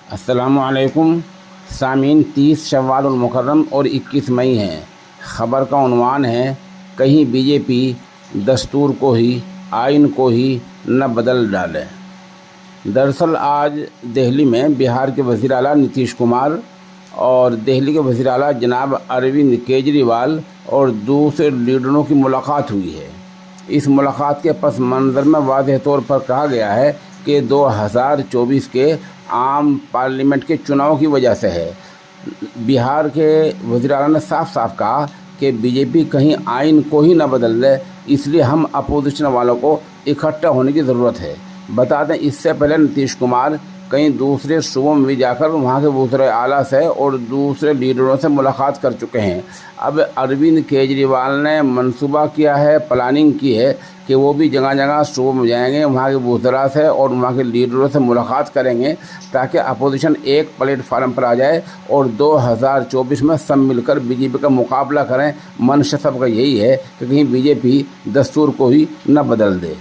السلام علیکم سامعین، 30 شوال المکرم اور 21 مئی ہے۔ خبر کا عنوان ہے کہیں بی جے پی دستور کو ہی، آئین کو ہی نہ بدل ڈالے۔ دراصل آج دہلی میں بہار کے وزیر اعلیٰ نتیش کمار اور دہلی کے وزیر اعلیٰ جناب اروند کیجریوال اور دوسرے لیڈروں کی ملاقات ہوئی ہے۔ اس ملاقات کے پس منظر میں واضح طور پر کہا گیا ہے کہ 2024 کے عام پارلیمنٹ کے چناؤ کی وجہ سے ہے۔ بہار کے وزیر اعلیٰ نے صاف صاف کہا کہ بی جے پی کہیں آئین کو ہی نہ بدل دے، اس لیے ہم اپوزیشن والوں کو اکٹھا ہونے کی ضرورت ہے۔ بتا دیں اس سے پہلے نتیش کمار کئی دوسرے صوبوں میں بھی جا کر وہاں کے وزرائے اعلیٰ سے اور دوسرے لیڈروں سے ملاقات کر چکے ہیں۔ اب اروند کیجریوال نے منصوبہ کیا ہے، پلاننگ کی ہے کہ وہ بھی جگہ جگہ صوبوں میں جائیں گے، وہاں کے وزراء سے اور وہاں کے لیڈروں سے ملاقات کریں گے تاکہ اپوزیشن ایک پلیٹ فارم پر آ جائے اور 2024 میں سب مل کر بی جے پی کا مقابلہ کریں۔ منشا سب کا یہی ہے کہ کہیں بی جے پی دستور کو ہی نہ بدل دے۔